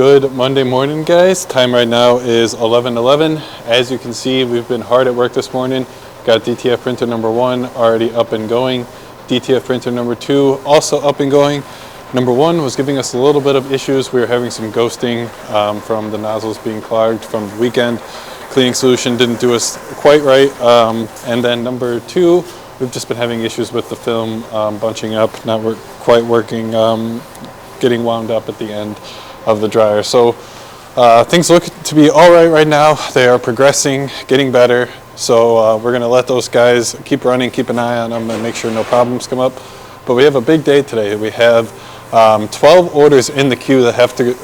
Good Monday morning, guys. Time right now is 11:11. As you can see, we've been hard at work this morning. Got DTF printer number 1 already up and going. DTF printer number 2 also up and going. Number 1 was giving us a little bit of issues. We were having some ghosting from the nozzles being clogged from the weekend. Cleaning solution didn't do us quite right. And then number 2, we've just been having issues with the film bunching up, not quite working, getting wound up at the end of the dryer. So things look to be all right now. They are progressing, getting better. So we're going to let those guys keep running, keep an eye on them, and make sure no problems come up. But we have a big day today. We have 12 orders in the queue that have to,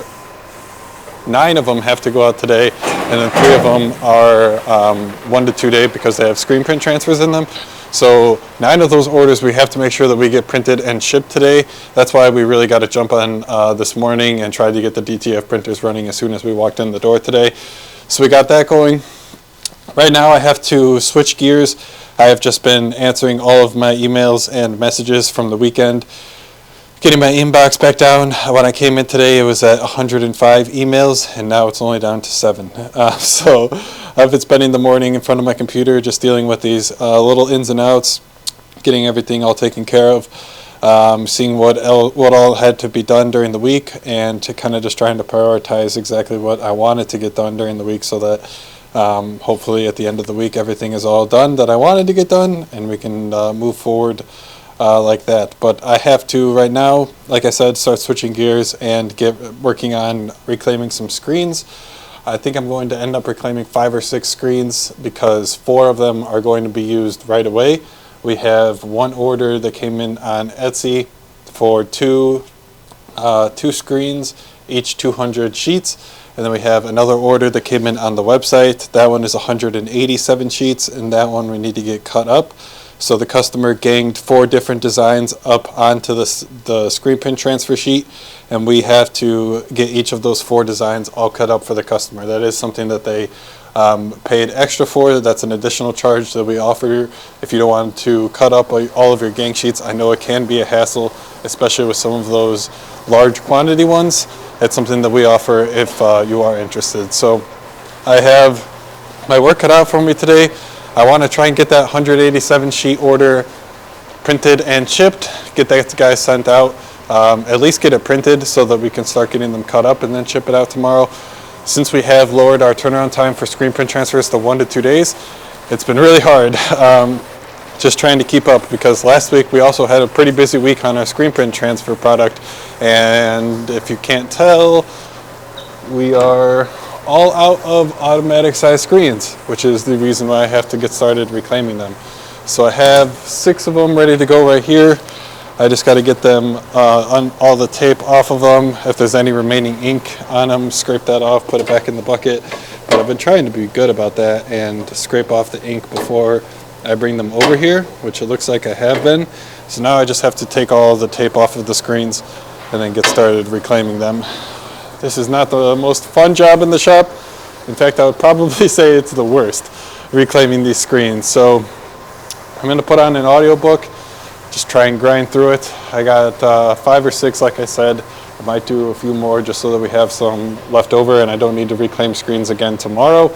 9 of them have to go out today, and then 3 of them are 1 to 2 day because they have screen print transfers in them. So 9 of those orders we have to make sure that we get printed and shipped today. That's why we really got to jump on this morning and try to get the DTF printers running as soon as we walked in the door today. So we got that going. Right now I have to switch gears. I have just been answering all of my emails and messages from the weekend, getting my inbox back down. When I came in today, it was at 105 emails, and now it's only down to 7. So I've been spending the morning in front of my computer just dealing with these little ins and outs, getting everything all taken care of, seeing what all had to be done during the week, and to kind of just trying to prioritize exactly what I wanted to get done during the week so that hopefully at the end of the week everything is all done that I wanted to get done, and we can move forward like that. But I have to right now, like I said, start switching gears and get working on reclaiming some screens. I think I'm going to end up reclaiming 5 or 6 screens because 4 of them are going to be used right away. We have 1 order that came in on Etsy for 2 screens, each 200 sheets. And then we have another order that came in on the website. That one is 187 sheets, and that one we need to get cut up. So the customer ganged 4 different designs up onto the screen print transfer sheet, and we have to get each of those 4 designs all cut up for the customer. That is something that they paid extra for. That's an additional charge that we offer if you don't want to cut up all of your gang sheets. I know it can be a hassle, especially with some of those large quantity ones. It's something that we offer if you are interested. So I have my work cut out for me today. I want to try and get that 187 sheet order printed and shipped, get that guy sent out, at least get it printed so that we can start getting them cut up and then ship it out tomorrow. Since we have lowered our turnaround time for screen print transfers to 1 to 2 days, it's been really hard just trying to keep up, because last week we also had a pretty busy week on our screen print transfer product, and if you can't tell, we are all out of automatic size screens, which is the reason why I have to get started reclaiming them. So I have 6 of them ready to go right here. I just got to get them on all the tape off of them. If there's any remaining ink on them, scrape that off, put it back in the bucket. But I've been trying to be good about that and scrape off the ink before I bring them over here, which it looks like I have been. So now I just have to take all the tape off of the screens and then get started reclaiming them. This is not the most fun job in the shop. In fact, I would probably say it's the worst, reclaiming these screens. So I'm going to put on an audiobook, just try and grind through it. I got 5 or 6, like I said. I might do a few more just so that we have some left over and I don't need to reclaim screens again tomorrow.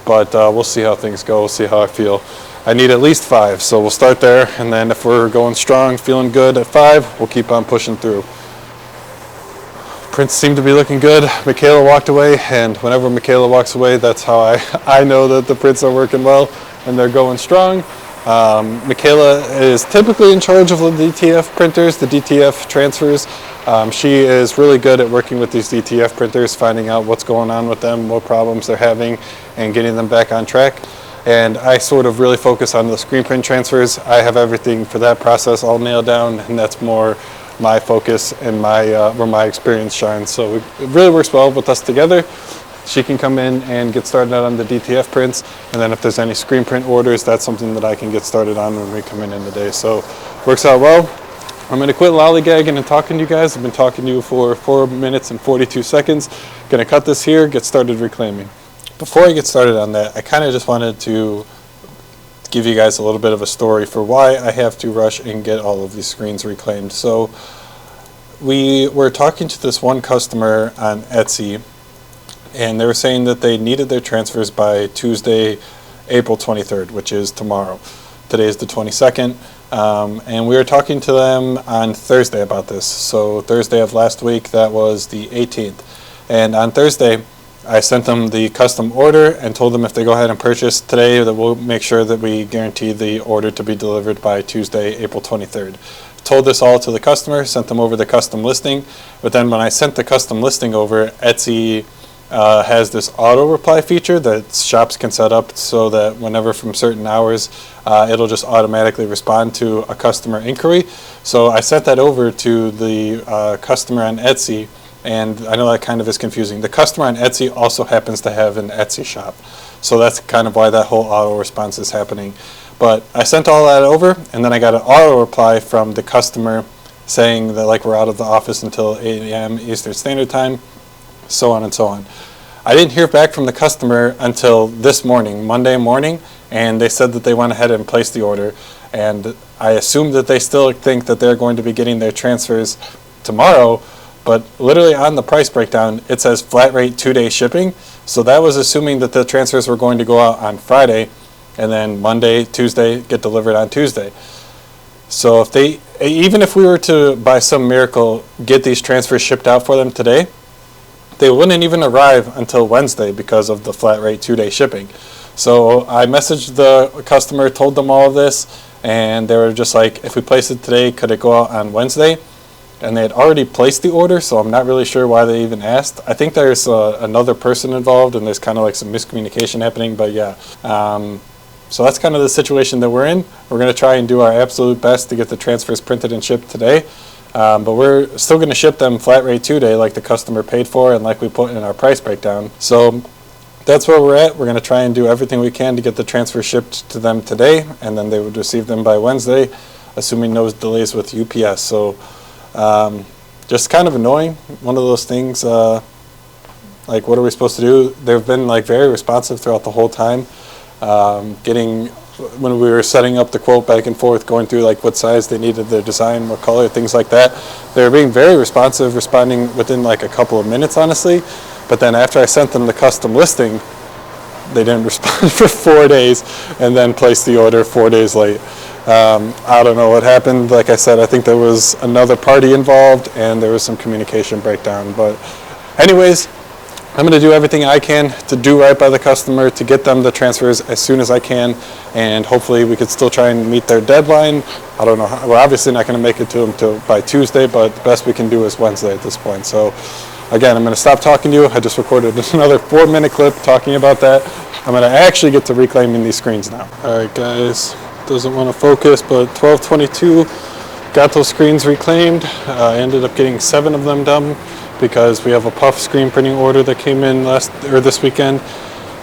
But we'll see how things go, we'll see how I feel. I need at least 5, so we'll start there. And then if we're going strong, feeling good at 5, we'll keep on pushing through. Prints seem to be looking good. Michaela walked away, and whenever Michaela walks away, that's how I know that the prints are working well and they're going strong. Michaela is typically in charge of the DTF printers, the DTF transfers. She is really good at working with these DTF printers, finding out what's going on with them, what problems they're having, and getting them back on track. And I sort of really focus on the screen print transfers. I have everything for that process all nailed down, and that's more my focus and where my experience shines. So it really works well with us together. She can come in and get started on the DTF prints, and then if there's any screen print orders, that's something that I can get started on when we come in the day. So works out well. I'm going to quit lollygagging and talking to you guys. I've been talking to you for 4 minutes and 42 seconds. Going to cut this here, get started reclaiming. Before I get started on that, I kind of just wanted to give you guys a little bit of a story for why I have to rush and get all of these screens reclaimed. So we were talking to this one customer on Etsy, and they were saying that they needed their transfers by Tuesday, April 23rd, which is tomorrow. Today is the 22nd, and we were talking to them on Thursday about this. So Thursday of last week, that was the 18th. And on Thursday, I sent them the custom order and told them if they go ahead and purchase today, that we'll make sure that we guarantee the order to be delivered by Tuesday, April 23rd. Told this all to the customer, sent them over the custom listing, but then when I sent the custom listing over, Etsy has this auto reply feature that shops can set up so that whenever from certain hours, it'll just automatically respond to a customer inquiry. So I sent that over to the customer on Etsy, and I know that kind of is confusing. The customer on Etsy also happens to have an Etsy shop, so that's kind of why that whole auto response is happening. But I sent all that over, and then I got an auto reply from the customer saying that like we're out of the office until 8 a.m. Eastern Standard Time, so on and so on. I didn't hear back from the customer until this morning, Monday morning, and they said that they went ahead and placed the order. And I assume that they still think that they're going to be getting their transfers tomorrow, but literally on the price breakdown, it says flat rate 2-day shipping. So that was assuming that the transfers were going to go out on Friday, and then Monday, Tuesday, get delivered on Tuesday. So if they, even if we were to, by some miracle, get these transfers shipped out for them today, they wouldn't even arrive until Wednesday because of the flat rate 2-day shipping. So I messaged the customer, told them all of this, and they were just like, if we place it today, could it go out on Wednesday? And they had already placed the order, so I'm not really sure why they even asked. I think there's another person involved, and there's kind of like some miscommunication happening, but yeah. So that's kind of the situation that we're in. We're going to try and do our absolute best to get the transfers printed and shipped today. But we're still going to ship them flat rate 2-day like the customer paid for and like we put in our price breakdown. So that's where we're at. We're going to try and do everything we can to get the transfer shipped to them today, and then they would receive them by Wednesday, assuming no delays with UPS. So just kind of annoying. One of those things, like what are we supposed to do? They've been like very responsive throughout the whole time. When we were setting up the quote back and forth, going through like what size they needed, their design, what color, things like that, they were being very responsive, responding within like a couple of minutes, honestly. But then after I sent them the custom listing, they didn't respond for 4 days and then placed the order 4 days late. I don't know what happened. Like I said, I think there was another party involved and there was some communication breakdown. But anyways, I'm going to do everything I can to do right by the customer, to get them the transfers as soon as I can, and hopefully we could still try and meet their deadline. I don't know, we're obviously not going to make it to them by Tuesday, but the best we can do is Wednesday at this point. So again, I'm going to stop talking to you. I just recorded another 4-minute clip talking about that. I'm going to actually get to reclaiming these screens now. All right, guys, doesn't want to focus, but 12:22, got those screens reclaimed. I ended up getting 7 of them done, because we have a puff screen printing order that came in this weekend,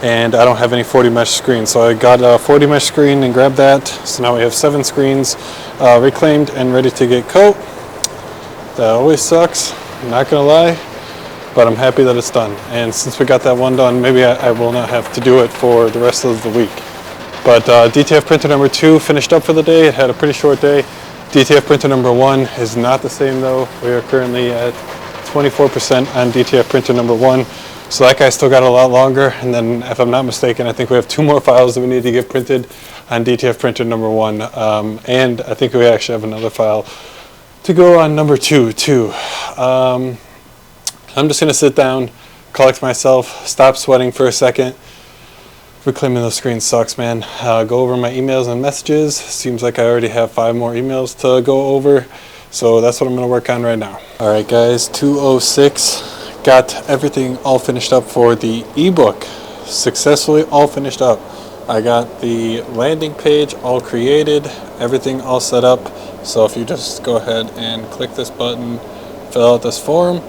and I don't have any 40 mesh screens. So I got a 40 mesh screen and grabbed that. So now we have 7 screens reclaimed and ready to get coat. That always sucks, I'm not gonna lie, but I'm happy that it's done. And since we got that one done, maybe I will not have to do it for the rest of the week. But DTF printer number 2 finished up for the day. It had a pretty short day. DTF printer number 1 is not the same though. We are currently at 24% on DTF printer number 1, so that guy still got a lot longer. And then, if I'm not mistaken, I think we have 2 more files that we need to get printed on DTF printer number 1, and I think we actually have another file to go on number 2 too. I'm just going to sit down, collect myself, stop sweating for a second. Reclaiming those screens sucks, man. Go over my emails and messages. Seems like I already have 5 more emails to go over. So that's what I'm going to work on right now. All right, guys, 2:06. Got everything all finished up for the ebook. Successfully all finished up. I got the landing page all created, everything all set up. So if you just go ahead and click this button, fill out this form.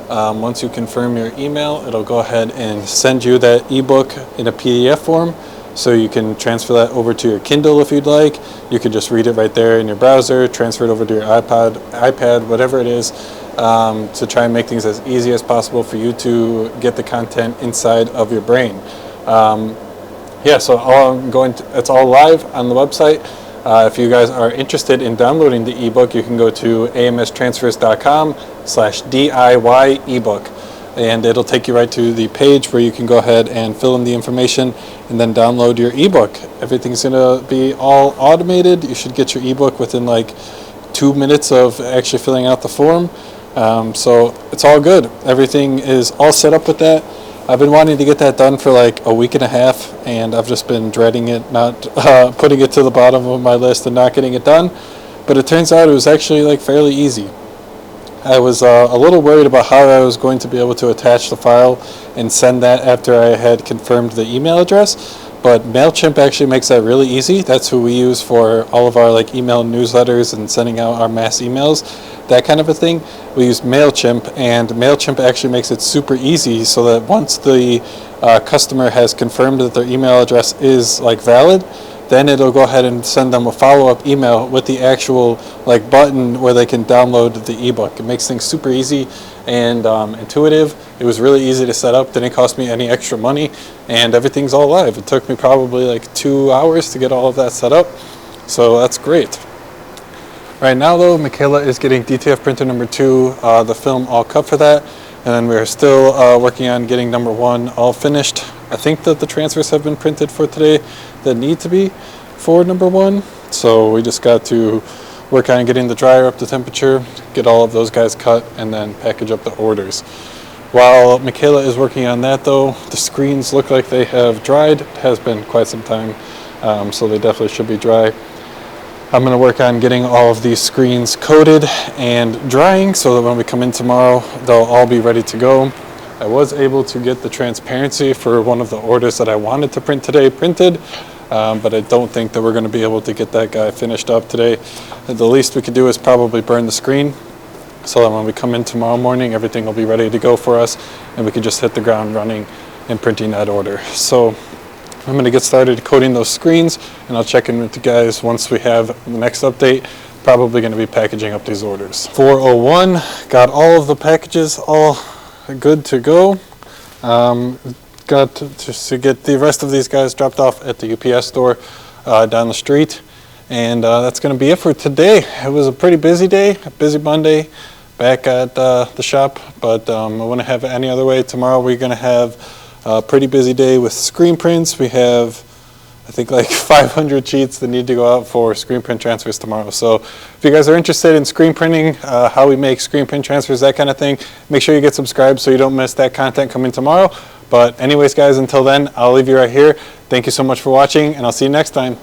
Once you confirm your email, it'll go ahead and send you that ebook in a PDF form. So you can transfer that over to your Kindle if you'd like. You can just read it right there in your browser, transfer it over to your iPad, whatever it is, to try and make things as easy as possible for you to get the content inside of your brain. Yeah, so it's all live on the website. If you guys are interested in downloading the ebook, you can go to amstransfers.com/DIY ebook, and it'll take you right to the page where you can go ahead and fill in the information and then download your ebook. Everything's gonna be all automated. You should get your ebook within like 2 minutes of actually filling out the form. So it's all good. Everything is all set up with that. I've been wanting to get that done for like a week and a half, and I've just been dreading it, not putting it to the bottom of my list and not getting it done. But it turns out it was actually like fairly easy. I was a little worried about how I was going to be able to attach the file and send that after I had confirmed the email address, but MailChimp actually makes that really easy. That's who we use for all of our like email newsletters and sending out our mass emails, that kind of a thing. We use MailChimp, and MailChimp actually makes it super easy so that once the customer has confirmed that their email address is like valid, then it'll go ahead and send them a follow-up email with the actual like button where they can download the ebook. It makes things super easy and intuitive. It was really easy to set up, didn't cost me any extra money, and everything's all live. It took me probably like 2 hours to get all of that set up, so that's great. Right now though, Michaela is getting DTF printer number 2, the film all cut for that, and then we're still working on getting number 1 all finished. I think that the transfers have been printed for today that need to be for number 1, so we just got to work on getting the dryer up to temperature, get all of those guys cut, and then package up the orders. While Michaela is working on that though, the screens look like they have dried. It has been quite some time, so they definitely should be dry. I'm going to work on getting all of these screens coated and drying so that when we come in tomorrow, they'll all be ready to go. I was able to get the transparency for one of the orders that I wanted to print today printed, but I don't think that we're going to be able to get that guy finished up today. The least we could do is probably burn the screen so that when we come in tomorrow morning, everything will be ready to go for us, and we can just hit the ground running and printing that order. So I'm going to get started coating those screens, and I'll check in with you guys once we have the next update. Probably going to be packaging up these orders. 401, got all of the packages all good to go. Got to get the rest of these guys dropped off at the UPS store down the street, and that's going to be it for today. It was a pretty busy day, a busy Monday back at the shop, but I wouldn't have it any other way. Tomorrow we're going to have a pretty busy day with screen prints. We have, I think, like 500 sheets that need to go out for screen print transfers tomorrow. So if you guys are interested in screen printing, how we make screen print transfers, that kind of thing, make sure you get subscribed so you don't miss that content coming tomorrow. But anyways, guys, until then, I'll leave you right here. Thank you so much for watching, and I'll see you next time.